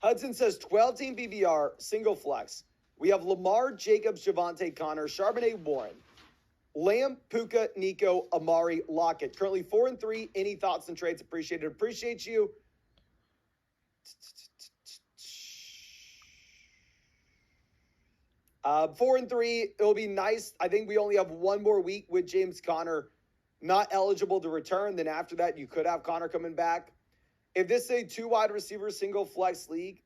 Hudson says 12-team BVR, single flex. We have Lamar, Jacobs, Javonte, Connor, Charbonnet, Warren, Lamb, Puka, Nico, Amari, Lockett. Currently 4-3. Any thoughts and trades? Appreciated. Appreciate you. 4-3. It'll be nice. I think we only have one more week with James Conner not eligible to return. Then after that, you could have Conner coming back. If this is a 2 wide receiver single flex league,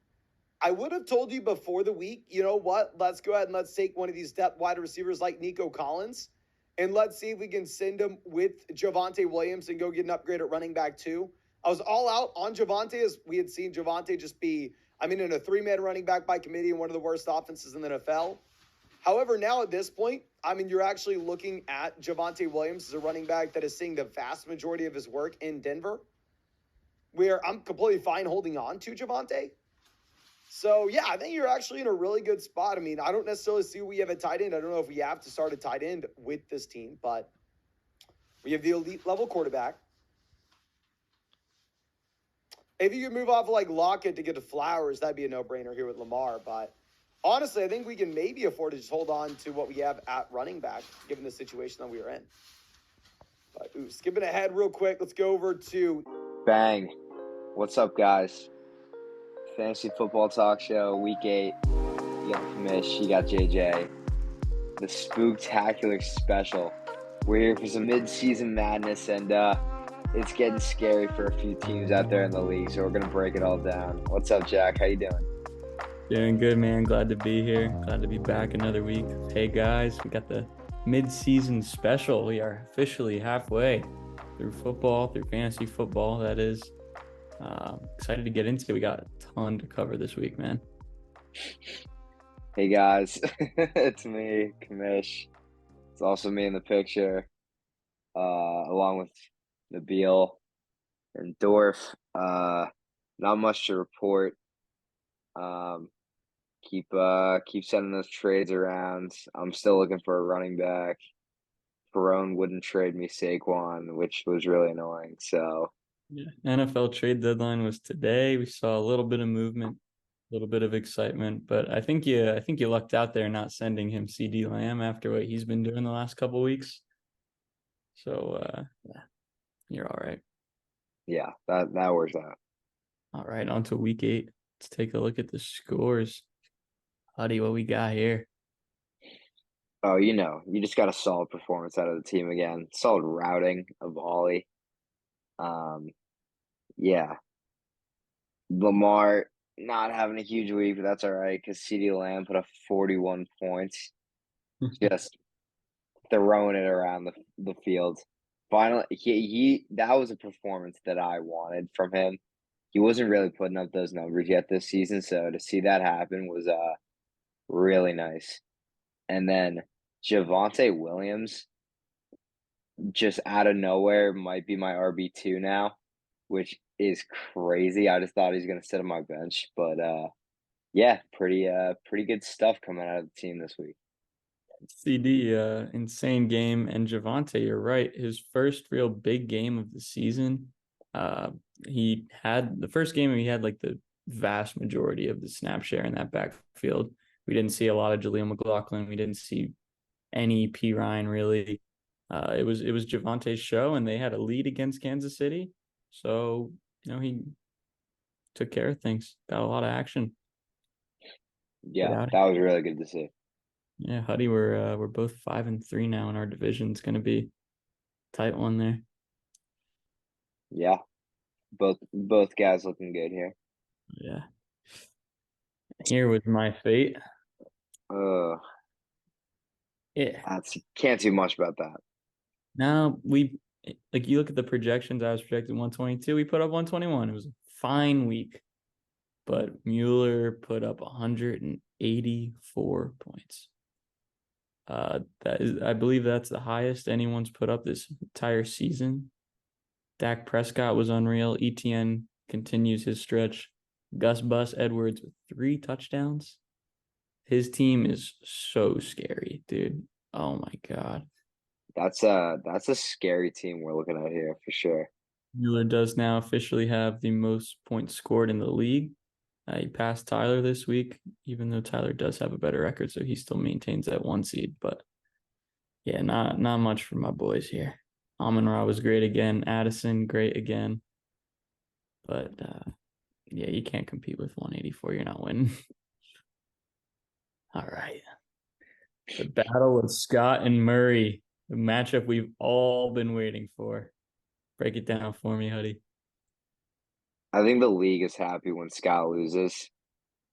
I would have told you before the week, you know what? Let's go ahead and let's take one of these depth wide receivers like Nico Collins, and let's see if we can send him with Javonte Williams and go get an upgrade at running back too. I was all out on Javonte, as we had seen Javonte just be, in a 3-man running back by committee in one of the worst offenses in the NFL. However, now at this point, you're actually looking at Javonte Williams as a running back that is seeing the vast majority of his work in Denver, where I'm completely fine holding on to Javonte. So, yeah, I think you're actually in a really good spot. I don't necessarily see we have a tight end. I don't know if we have to start a tight end with this team, but we have the elite level quarterback. If you could move off like Lockett to get to Flowers, that'd be a no-brainer here with Lamar. But honestly, I think we can maybe afford to just hold on to what we have at running back, given the situation that we are in. But, skipping ahead real quick, let's go over to Bang. What's up, guys? Fantasy Football Talk Show, Week 8. You got Kamish, you got JJ. The Spooktacular Special. We're here for some mid-season madness, and it's getting scary for a few teams out there in the league, so we're going to break it all down. What's up, Jack? How you doing? Doing good, man. Glad to be here. Glad to be back another week. Hey, guys, we got the mid-season special. We are officially halfway through football, through fantasy football, that is. Excited to get into it. We got a ton to cover this week, man. Hey, guys. It's me, Kamish. It's also me in the picture, along with Nabil and Dorf. Not much to report. Keep sending those trades around. I'm still looking for a running back. Perone wouldn't trade me Saquon, which was really annoying. So yeah, NFL trade deadline was today. We saw a little bit of movement, a little bit of excitement, but I think you lucked out there not sending him CD Lamb after what he's been doing the last couple of weeks. So yeah, you're all right. Yeah, that works out. All right, on to week 8. Let's take a look at the scores. Huddy, what we got here? Oh, you just got a solid performance out of the team again. Solid routing of Ollie. Yeah. Lamar not having a huge week, but that's all right because CD Lamb put up 41 points. Just throwing it around the field. Finally, he that was a performance that I wanted from him. He wasn't really putting up those numbers yet this season, so to see that happen was really nice. And then Javonte Williams, just out of nowhere, might be my RB2 now, which is crazy. I just thought he's gonna sit on my bench, but yeah, pretty good stuff coming out of the team this week. CD, insane game, and Javonte, you're right. His first real big game of the season. He had the first game. He had like the vast majority of the snap share in that backfield. We didn't see a lot of Jaleel McLaughlin. We didn't see any P. Ryan really. It was Javonte's show, and they had a lead against Kansas City. So he took care of things. Got a lot of action. Yeah, that was really good to see. Yeah, Huddy, we're both 5-3 now in our division. It's going to be a tight one there. Yeah, both guys looking good here. Yeah. Here was my fate. Yeah. Can't do much about that. Now, you look at the projections. I was projected 122. We put up 121. It was a fine week. But Mueller put up 184 points. I believe that's the highest anyone's put up this entire season. Dak Prescott was unreal. ETN continues his stretch. Gus Bus Edwards with 3 touchdowns. His team is so scary, dude. Oh my God. That's a scary team we're looking at here for sure. Mueller does now officially have the most points scored in the league. He passed Tyler this week, even though Tyler does have a better record, so he still maintains that 1 seed. But yeah, not much for my boys here. Amon-Ra was great again. Addison, great again. But yeah, you can't compete with 184. You're not winning. All right. The battle of Scott and Murray, the matchup we've all been waiting for. Break it down for me, Huddy. I think the league is happy when Scott loses.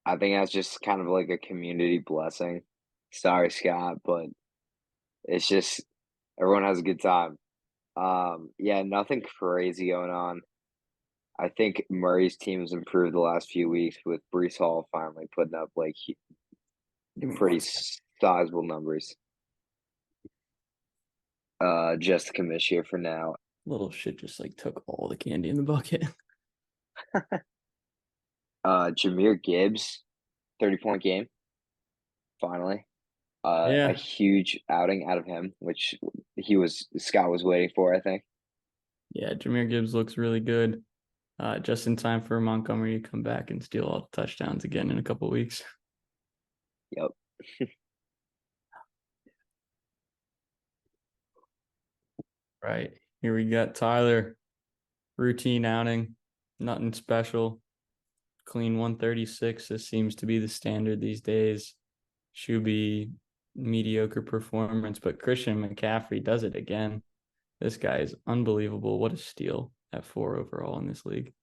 I think that's just kind of like a community blessing. Sorry, Scott, but it's just everyone has a good time. Yeah, nothing crazy going on. I think Murray's team has improved the last few weeks with Brees Hall finally putting up like Give me pretty one second. sizable numbers. Just to commish here for now. Little shit just like took all the candy in the bucket. Jameer Gibbs, 30-point game. Finally. A Yeah. huge outing out of him, which Scott was waiting for, I think. Yeah, Jameer Gibbs looks really good. Just in time for Montgomery to come back and steal all the touchdowns again in a couple weeks. Yep. Right. Here we got Tyler. Routine outing. Nothing special. Clean 136. This seems to be the standard these days. Shuby, mediocre performance, but Christian McCaffrey does it again. This guy is unbelievable. What a steal at 4 overall in this league.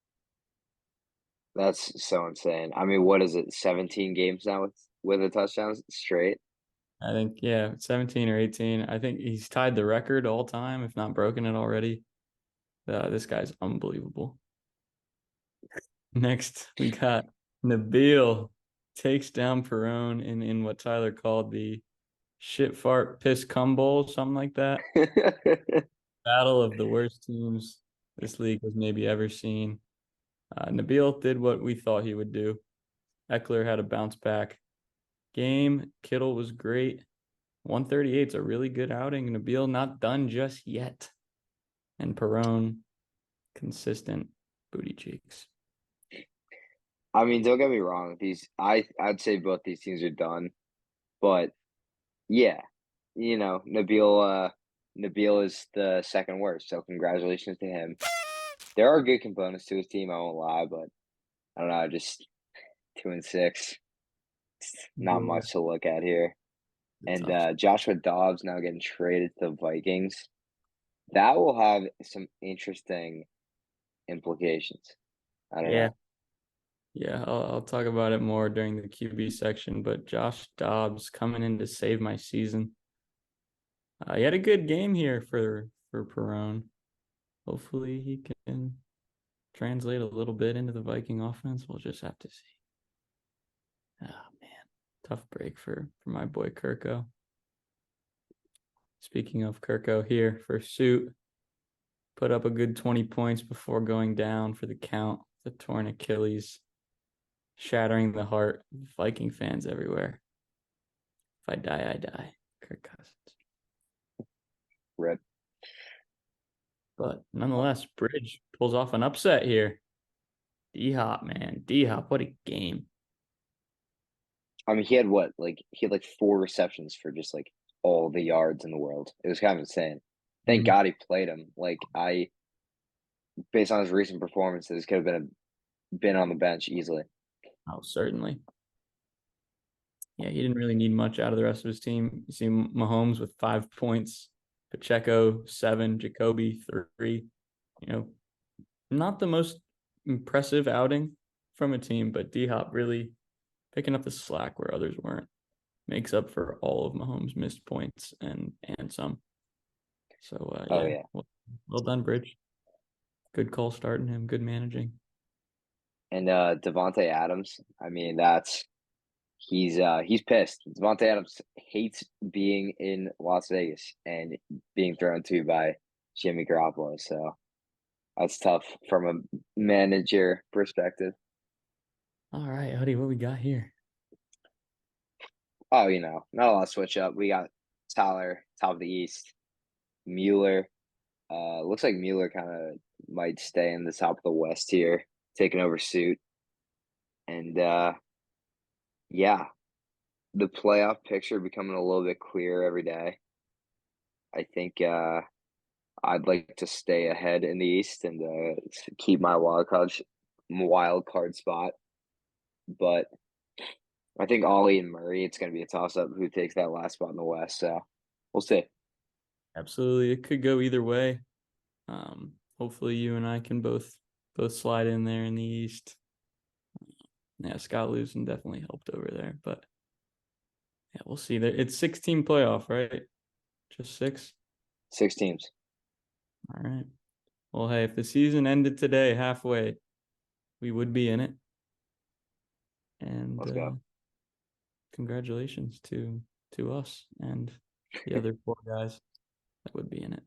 That's so insane. I mean, what is it? 17 games now with the touchdowns straight. I think, yeah, 17 or 18. I think he's tied the record all time, if not broken it already. This guy's unbelievable. Next, we got Nabil takes down Perone in what Tyler called the shit fart piss cum bowl, something like that. Battle of the worst teams this league has maybe ever seen. Nabil did what we thought he would do. Eckler had a bounce back game. Kittle was great. 138 is a really good outing. Nabil not done just yet. And Perone, consistent booty cheeks. I mean, don't get me wrong. I'd say both these teams are done, but yeah, Nabil is the second worst. So congratulations to him. There are good components to his team. I won't lie, but I don't know. Just 2-6. Not Yeah, much to look at here. And tough. Joshua Dobbs now getting traded to the Vikings. That will have some interesting implications. I don't Yeah. know. Yeah, I'll talk about it more during the QB section, but Josh Dobbs coming in to save my season. He had a good game here for Perone. Hopefully he can translate a little bit into the Viking offense. We'll just have to see. Oh man, tough break for my boy Kirko. Speaking of Kirko, here for Suit, put up a good 20 points before going down for the count. The torn Achilles, shattering the heart of Viking fans everywhere. If I die, I die. Kirk Cousins. Rip. But nonetheless, Bridge pulls off an upset here. D-Hop, man. D-Hop, what a game. I mean, he had what? He had 4 receptions for just all the yards in the world. It was kind of insane. Thank God he played him. Based on his recent performances, could have been on the bench easily. Oh, certainly. Yeah, he didn't really need much out of the rest of his team. You see Mahomes with 5 points, Pacheco 7, Jacoby 3. Not the most impressive outing from a team, but D-Hop really picking up the slack where others weren't. Makes up for all of Mahomes' missed points and some. So Oh yeah, yeah. well done, Bridge. Good call starting him. Good managing. And Devontae Adams. I mean, he's pissed. Devontae Adams hates being in Las Vegas and being thrown to by Jimmy Garoppolo. So that's tough from a manager perspective. All right, Huddy, what we got here? Oh, not a lot of switch up. We got Tyler, top of the East. Mueller. Looks like Mueller kind of might stay in the top of the West here, taking over suit. And yeah, the playoff picture becoming a little bit clearer every day. I think I'd like to stay ahead in the East and keep my wild card spot. But I think Ollie and Murray, it's going to be a toss up who takes that last spot in the West. So we'll see. Absolutely, it could go either way. Hopefully, you and I can both slide in there in the East. Yeah, Scott losing definitely helped over there, but yeah, we'll see. There, it's 16 playoff, right? Just 6. 6 teams. All right. Well, hey, if the season ended today halfway, we would be in it. And Let's go. Congratulations to us and the other 4 guys that would be in it.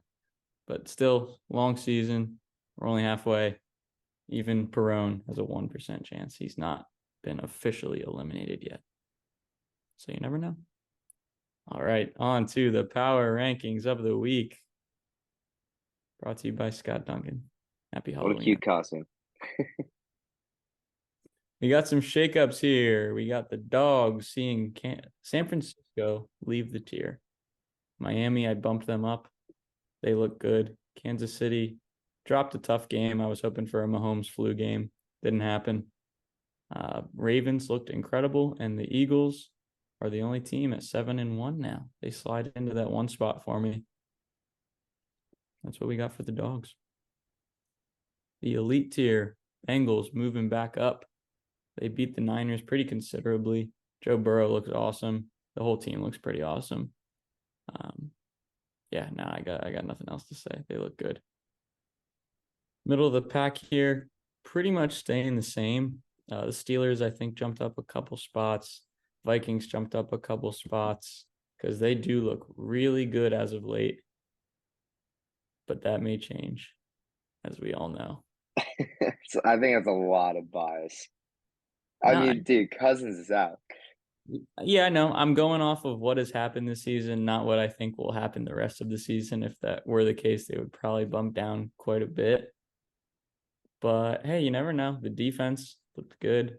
But still, long season. We're only halfway. Even Perone has a 1% chance. He's not been officially eliminated yet. So you never know. All right, on to the power rankings of the week. Brought to you by Scott Duncan. Happy Halloween. What a cute costume. We got some shakeups here. We got the Dogs seeing San Francisco leave the tier. Miami, I bumped them up. They look good. Kansas City dropped a tough game. I was hoping for a Mahomes flu game. Didn't happen. Ravens looked incredible, and the Eagles are the only team at 7-1 now. They slide into that 1 spot for me. That's what we got for the Dogs. The elite tier, Bengals moving back up. They beat the Niners pretty considerably. Joe Burrow looks awesome. The whole team looks pretty awesome. I got nothing else to say. They look good. Middle of the pack here, pretty much staying the same. The Steelers, I think, jumped up a couple spots. Vikings jumped up a couple spots because they do look really good as of late. But that may change, as we all know. So I think that's a lot of bias. I mean, dude, Cousins is out. Yeah, I know. I'm going off of what has happened this season, not what I think will happen the rest of the season. If that were the case, they would probably bump down quite a bit. But hey, you never know. The defense looked good.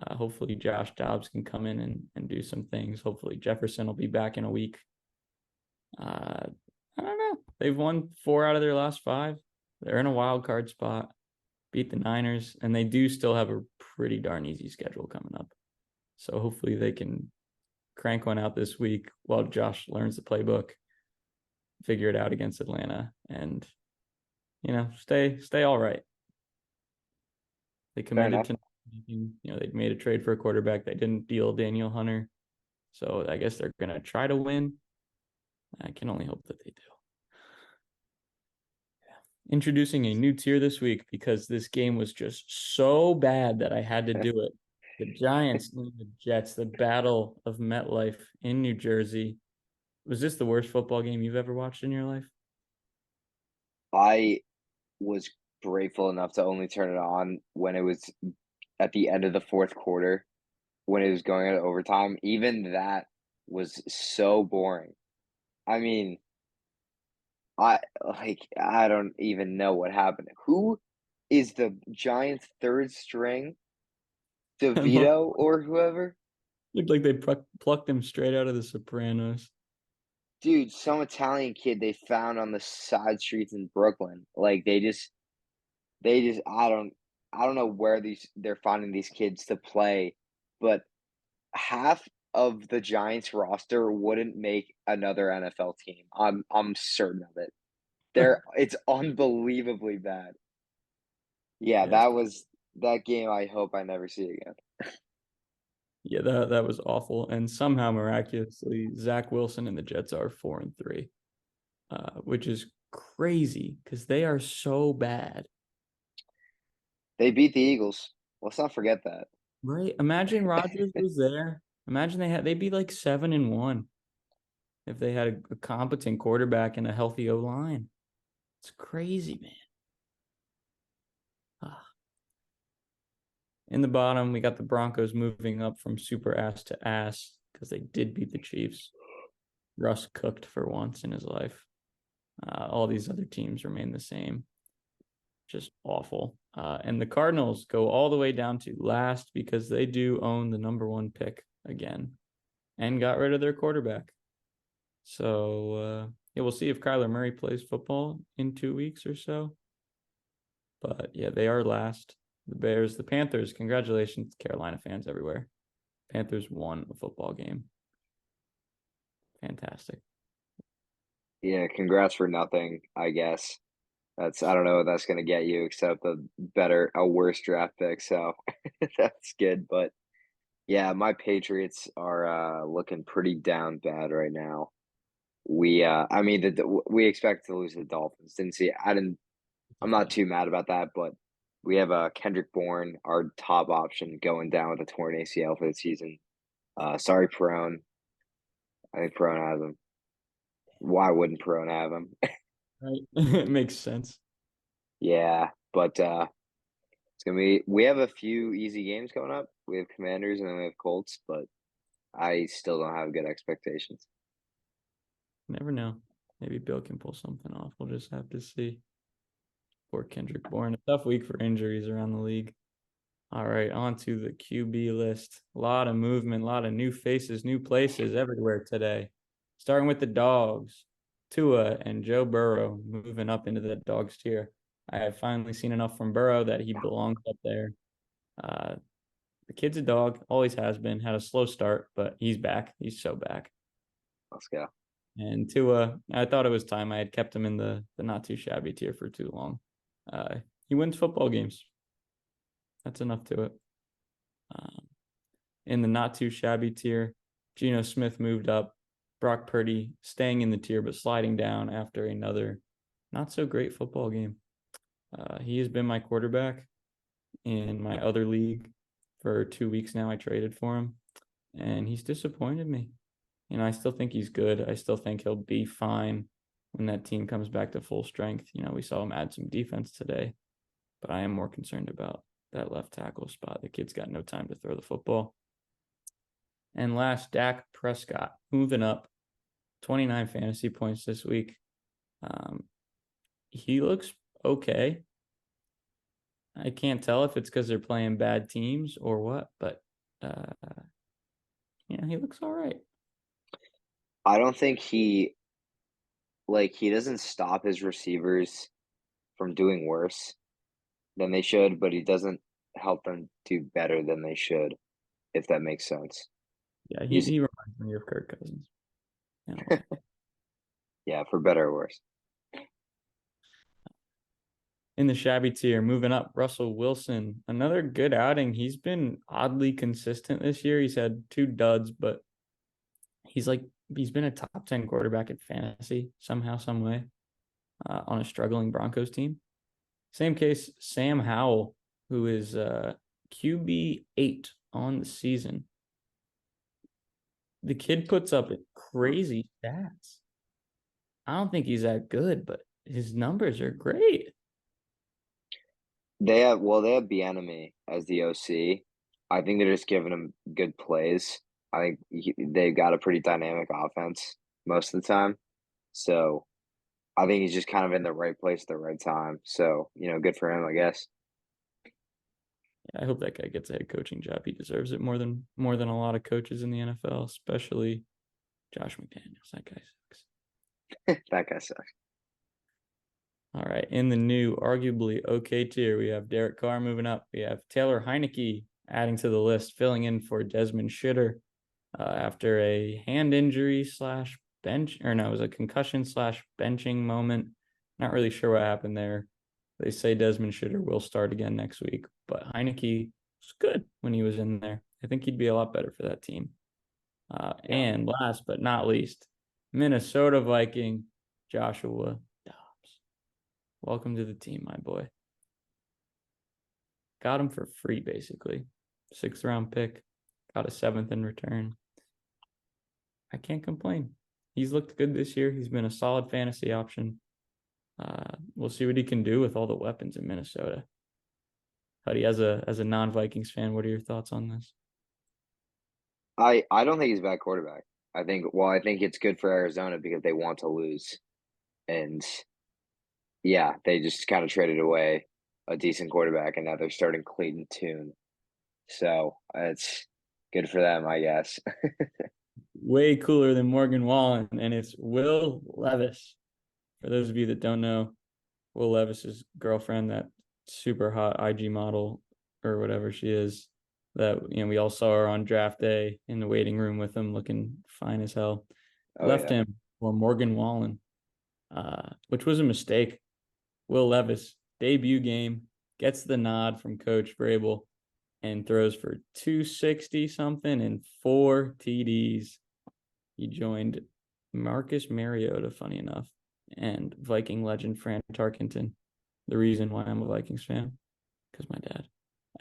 Hopefully Josh Dobbs can come in and do some things. Hopefully Jefferson will be back in a week. I don't know. They've won 4 out of their last 5. They're in a wild card spot. Beat the Niners, and they do still have a pretty darn easy schedule coming up. So hopefully they can crank one out this week while Josh learns the playbook, figure it out against Atlanta, and stay all right. They committed to, they made a trade for a quarterback. They didn't deal Daniel Hunter, so I guess they're gonna try to win. I can only hope that they do. Introducing a new tier this week because this game was just so bad that I had to do it. The Giants and the Jets, the Battle of MetLife in New Jersey. Was this the worst football game you've ever watched in your life? I was grateful enough to only turn it on when it was at the end of the 4th quarter, when it was going into overtime. Even that was so boring. I mean, I don't even know what happened. Who is the Giants' 3rd string? DeVito or whoever? Looked like they plucked him straight out of The Sopranos. Dude, some Italian kid they found on the side streets in Brooklyn. Like they just I don't know where they're finding these kids to play, but half of the Giants roster wouldn't make another NFL team. I'm certain of it. It's unbelievably bad. Yeah, that game I hope I never see again. Yeah, that was awful. And somehow miraculously, Zach Wilson and the Jets are 4-3, which is crazy because they are so bad. They beat the Eagles. Let's not forget that. Right? Imagine Rodgers was there. Imagine they'd be like 7-1 if they had a competent quarterback and a healthy O-line. It's crazy, man. In the bottom, we got the Broncos moving up from super ass to ass because they did beat the Chiefs. Russ cooked for once in his life. All these other teams remain the same. Just awful. And the Cardinals go all the way down to last because they do own the number 1 pick again and got rid of their quarterback. So, yeah, we'll see if Kyler Murray plays football in 2 weeks or so. But, yeah, they are last. The Bears, the Panthers, congratulations, Carolina fans everywhere. Panthers won a football game. Fantastic. Yeah, congrats for nothing, I guess. I don't know what that's gonna get you except a worse draft pick, so that's good. But yeah, my Patriots are looking pretty down bad right now. I mean we expect to lose to the Dolphins. I'm not too mad about that, but we have Kendrick Bourne, our top option, going down with a torn ACL for the season. Sorry, Perone. I think Perone has him. Why wouldn't Perone have him? Right. It makes sense. Yeah, but it's gonna be. We have a few easy games coming up. We have Commanders and then we have Colts, but I still don't have good expectations. Never know. Maybe Bill can pull something off. We'll just have to see. Poor Kendrick Bourne. A tough week for injuries around the league. All right, on to the QB list. A lot of movement, a lot of new faces, new places everywhere today. Starting with the Dogs, Tua and Joe Burrow moving up into the Dogs tier. I have finally seen enough from Burrow that he belongs up there. The kid's a dog, always has been. Had a slow start, but he's back. He's so back. Let's go. And Tua, I thought it was time. I had kept him in the not too shabby tier for too long. He wins football games. That's enough to it. In the not too shabby tier, Geno Smith moved up. Brock Purdy staying in the tier but sliding down after another not so great football game. He has been my quarterback in my other league for 2 weeks now. I traded for him, and he's disappointed me. I still think he's good. I still think he'll be fine when that team comes back to full strength. We saw him add some defense today, but I am more concerned about that left tackle spot. The kid's got no time to throw the football. And last, Dak Prescott moving up, 29 fantasy points this week. He looks okay. I can't tell if it's because they're playing bad teams or what, but he looks all right. I don't think he doesn't stop his receivers from doing worse than they should, but he doesn't help them do better than they should, if that makes sense. Yeah, he reminds me of Kirk Cousins. Yeah, for better or worse. In the shabby tier, moving up, Russell Wilson. Another good outing. He's been oddly consistent this year. He's had 2 duds, but he's been a top 10 quarterback in fantasy somehow, some way, on a struggling Broncos team. Same case, Sam Howell, who is QB 8 on the season. The kid puts up crazy stats. I don't think he's that good, but his numbers are great. They have Bieniemy as the OC. I think they're just giving him good plays. I think they've got a pretty dynamic offense most of the time. So I think he's just kind of in the right place at the right time. So, good for him, I guess. I hope that guy gets a head coaching job. He deserves it more than a lot of coaches in the NFL, especially Josh McDaniels. That guy sucks. That guy sucks. All right. In the new, arguably okay tier, we have Derek Carr moving up. We have Taylor Heineke adding to the list, filling in for Desmond Shitter after a hand injury / bench, or no, it was a concussion / benching moment. Not really sure what happened there. They say Desmond Shitter will start again next week, but Heineke was good when he was in there. I think he'd be a lot better for that team. And last but not least, Minnesota Viking Joshua Dobbs. Welcome to the team, my boy. Got him for free, basically. 6th round pick. Got a 7th in return. I can't complain. He's looked good this year. He's been a solid fantasy option. We'll see what he can do with all the weapons in Minnesota. Huddy, as a non-Vikings fan, what are your thoughts on this? I don't think he's a bad quarterback. I think it's good for Arizona because they want to lose. And yeah, they just kind of traded away a decent quarterback, and now they're starting Clayton Tune. So it's good for them, I guess. Way cooler than Morgan Wallen, and it's Will Levis. For those of you that don't know, Will Levis's girlfriend, that super hot IG model or whatever she is, that we all saw her on draft day in the waiting room with him, looking fine as hell. Left him for Morgan Wallen, which was a mistake. Will Levis, debut game, gets the nod from Coach Vrabel and throws for 260 something and 4 TDs. He joined Marcus Mariota, funny enough, and Viking legend Fran Tarkenton. The reason why I'm a Vikings fan, because my dad,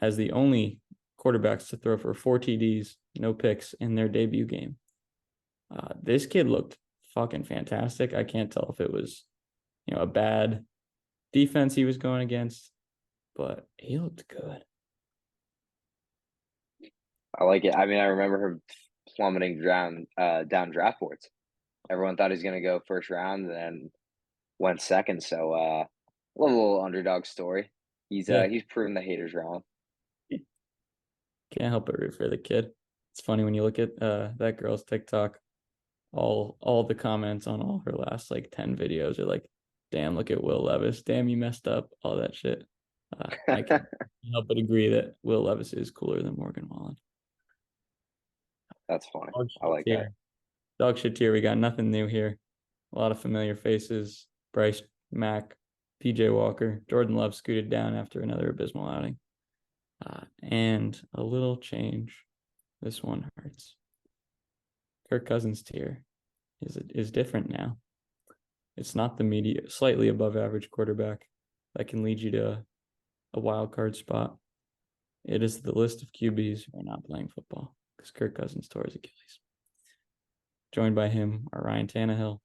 as the only quarterbacks to throw for 4 TDs, no picks in their debut game. This kid looked fucking fantastic. I can't tell if it was, a bad defense he was going against, but he looked good. I like it. I mean, I remember her plummeting down draft boards. Everyone thought he was going to go first round, and then went second. So a little underdog story. He's proven the haters wrong. Can't help but root for the kid. It's funny when you look at that girl's TikTok. All the comments on all her last 10 videos are like, "Damn, look at Will Levis. Damn, you messed up." All that shit. I can't help but agree that Will Levis is cooler than Morgan Wallen. That's funny. I like that. Dog shit tier. We got nothing new here. A lot of familiar faces. Bryce, Mack, PJ Walker, Jordan Love scooted down after another abysmal outing. And a little change. This one hurts. Kirk Cousins tier is different now. It's not the slightly above average quarterback that can lead you to a wild card spot. It is the list of QBs who are not playing football because Kirk Cousins tore his Achilles. Joined by him are Ryan Tannehill,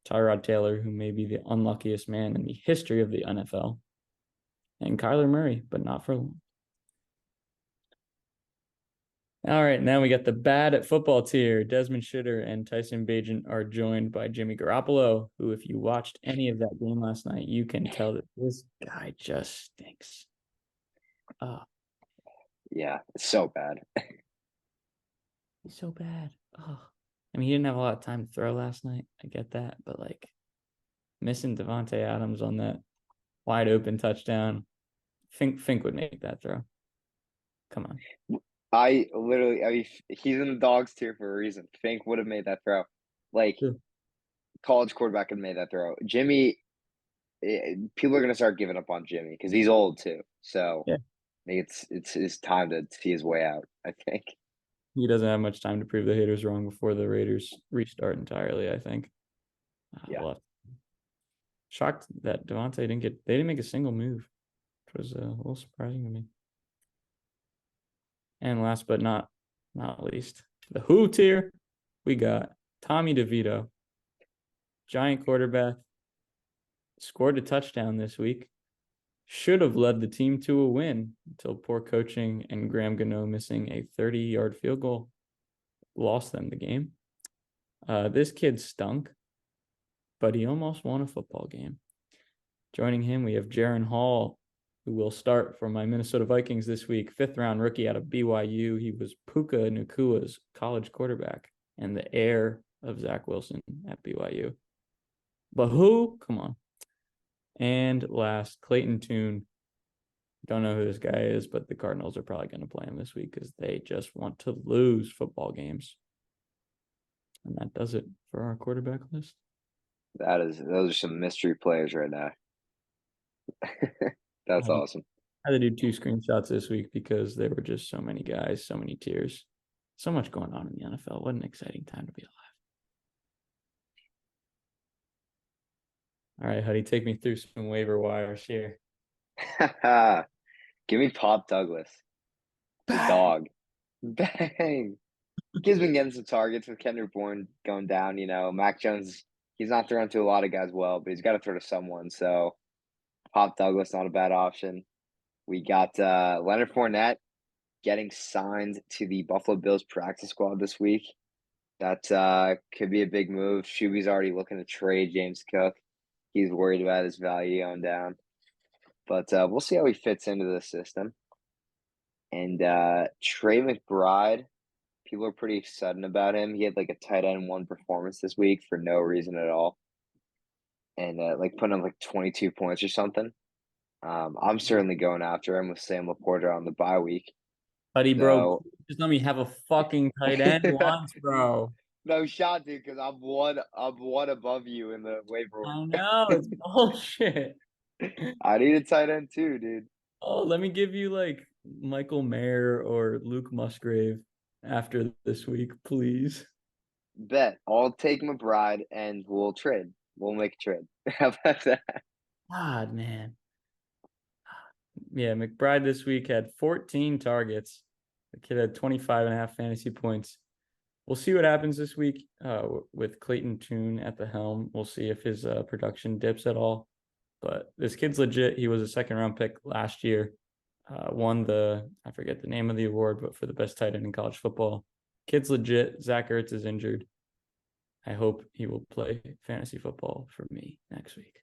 Tyrod Taylor, who may be the unluckiest man in the history of the NFL, and Kyler Murray, but not for long. All right, now we got the bad at football tier. Desmond Shitter and Tyson Bagent are joined by Jimmy Garoppolo, who, if you watched any of that game last night, you can tell that this guy just stinks. Yeah, it's so bad. He's so bad. I mean, he didn't have a lot of time to throw last night. I get that, but missing Devontae Adams on that wide open touchdown, Fink would make that throw. Come on. I mean, he's in the dogs tier for a reason. Fink would have made that throw. College quarterback could have made that throw. Jimmy, people are going to start giving up on Jimmy because he's old too. So I think it's time to see his way out, I think. He doesn't have much time to prove the haters wrong before the Raiders restart entirely, I think. Shocked that Devontae didn't make a single move, which was a little surprising to me. And last but not least, the Who tier, we got Tommy DeVito, giant quarterback, scored a touchdown this week, should have led the team to a win until poor coaching and Graham Gano missing a 30-yard field goal lost them the game. This kid stunk, but he almost won a football game. Joining him, we have Jaron Hall, who will start for my Minnesota Vikings this week. 5th-round rookie out of BYU. He was Puka Nakua's college quarterback and the heir of Zach Wilson at BYU. But who? Come on. And last, Clayton Tune. Don't know who this guy is, but the Cardinals are probably going to play him this week because they just want to lose football games. And that does it for our quarterback list. Those are some mystery players right now. That's awesome. I had to do 2 screenshots this week because there were just so many guys, so many tiers, so much going on in the NFL. What an exciting time to be alive. All right, Huddy, take me through some waiver wires here. Give me Pop Douglas. The dog. Bang. Kid's been getting some targets with Kendrick Bourne going down. Mac Jones, he's not throwing to a lot of guys well, but he's got to throw to someone. So Pop Douglas, not a bad option. We got Leonard Fournette getting signed to the Buffalo Bills practice squad this week. That could be a big move. Shuby's already looking to trade James Cook. He's worried about his value going down. but we'll see how he fits into the system. And Trey McBride, people are pretty sudden about him. He had like a tight end one performance this week for no reason at all, and like putting up like 22 points or something. I'm certainly going after him with Sam Laporta on the bye week. Buddy, bro, So just let me have a fucking tight end once, bro. no shot, dude, because I'm one above you in the waiver I wire. know, it's bullshit. I need a tight end too, dude. Oh, let me give you like Michael Mayer or Luke Musgrave after this week, please. Bet. I'll take McBride and we'll trade. We'll make a trade. How about that? God, man. Yeah, McBride this week had 14 targets. The kid had 25 and a half fantasy points. We'll see what happens this week with Clayton Tune at the helm. We'll see if his production dips at all. But this kid's legit. He was a second round pick last year. Won I forget the name of the award, but for the best tight end in college football. Kid's legit. Zach Ertz is injured. I hope he will play fantasy football for me next week.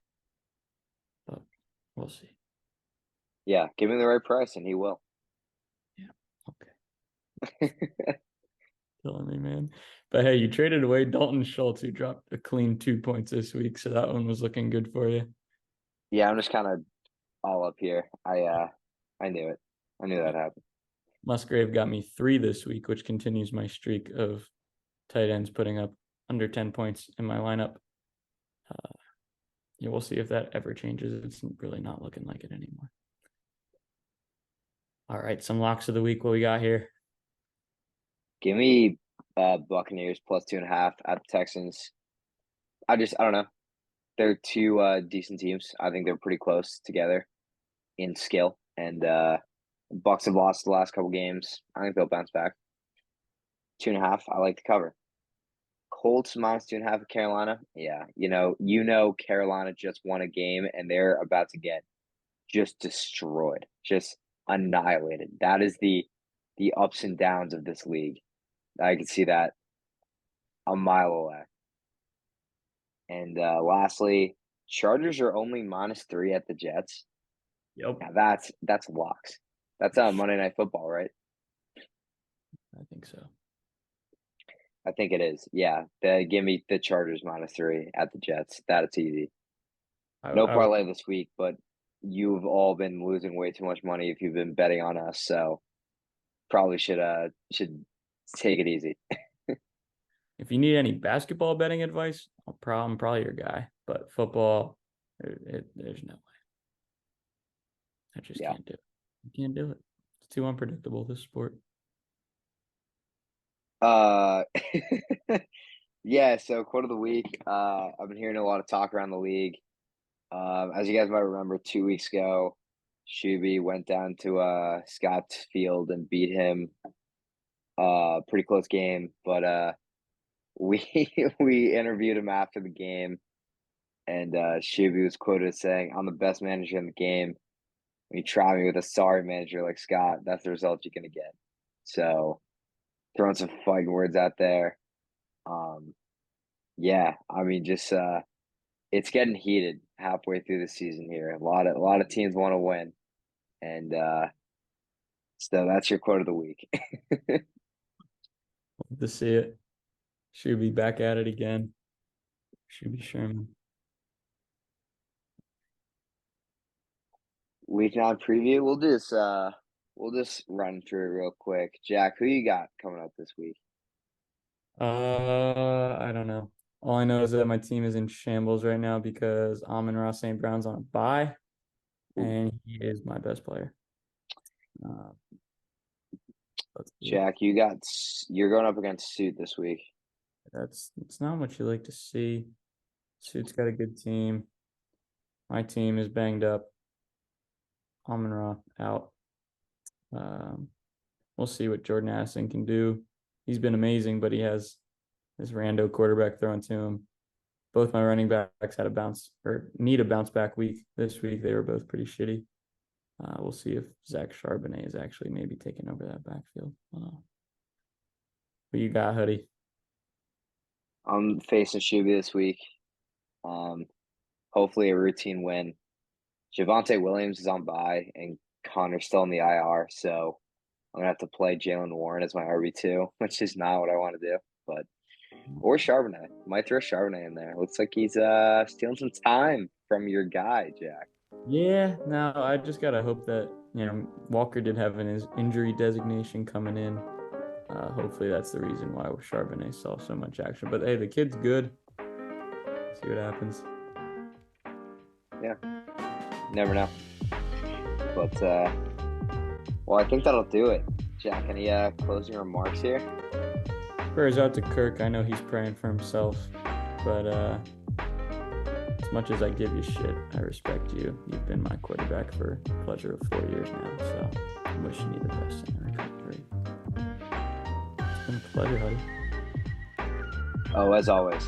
But we'll see. Yeah, give him the right price and he will. Yeah. Okay. Killing me, man. But hey, you traded away Dalton Schultz, who dropped a clean 2 points this week, so that one was looking good for you. Yeah, I'm just kind of all up here. I knew it. I knew that happened. Musgrave got me 3 this week, which continues my streak of tight ends putting up under 10 points in my lineup. Yeah, we'll see if that ever changes. It's really not looking like it anymore. All right, some locks of the week. What we got here? Give me Buccaneers plus 2.5 at the Texans. I don't know. They're two decent teams. I think they're pretty close together in skill. And Bucks have lost the last couple games. I think they'll bounce back. 2.5. I like to cover. Colts minus 2.5 at Carolina. Yeah, Carolina just won a game and they're about to get just destroyed, just annihilated. That is the ups and downs of this league. I can see that a mile away. And lastly, Chargers are only -3 at the Jets. Yep. Now that's locks. That's Monday Night Football, right? I think so. I think it is. Yeah, give me the Chargers -3 at the Jets. That's easy. No parlay this week, but you've all been losing way too much money if you've been betting on us. So probably should take it easy. If you need any basketball betting advice, I'm probably your guy. But football, there's no way. I just can't do it. You can't do it. It's too unpredictable, this sport. Yeah, so quote of the week. I've been hearing a lot of talk around the league. As you guys might remember, 2 weeks ago, Shuby went down to Scott's Field and beat him. Pretty close game, but we we interviewed him after the game, and Shuby was quoted as saying, "I'm the best manager in the game. When you try me with a sorry manager like Scott, that's the result you're gonna get." So throwing some fighting words out there. Yeah, I mean, just it's getting heated halfway through the season here. A lot of teams want to win, and so that's your quote of the week. Love to see it. Should be back at it again. Should be Sherman. Week 9 preview. We'll just run through it real quick. Jack, who you got coming up this week? I don't know. All I know is that my team is in shambles right now because Amon-Ra St. Brown's on a bye, and he is my best player. Jack, you're going up against Suit this week. It's not what you like to see. Suit's got a good team. My team is banged up. Amon-Ra out. We'll see what Jordan Addison can do. He's been amazing, but he has this rando quarterback thrown to him. Both my running backs had need a bounce back week this week. They were both pretty shitty. We'll see if Zach Charbonnet is actually maybe taking over that backfield. Who you got, Hoodie? I'm facing Shuby this week. Hopefully a routine win. Javonte Williams is on bye, and Connor's still in the IR, so I'm gonna have to play Jalen Warren as my RB2, which is not what I want to do. But or Charbonnet. Might throw Charbonnet in there. Looks like he's stealing some time from your guy, Jack. Yeah, no, I just gotta hope that Walker did have an injury designation coming in. Hopefully that's the reason why Charbonnet saw so much action. But hey, the kid's good. See what happens. Yeah, never know. But well, I think that'll do it. Jack, any closing remarks here? Prayers out to Kirk. I know he's praying for himself, but as much as I give you shit, I respect you. You've been my quarterback for the pleasure of 4 years now, so I'm wishing you the best in recovery. It's been a pleasure, buddy. Oh, as always.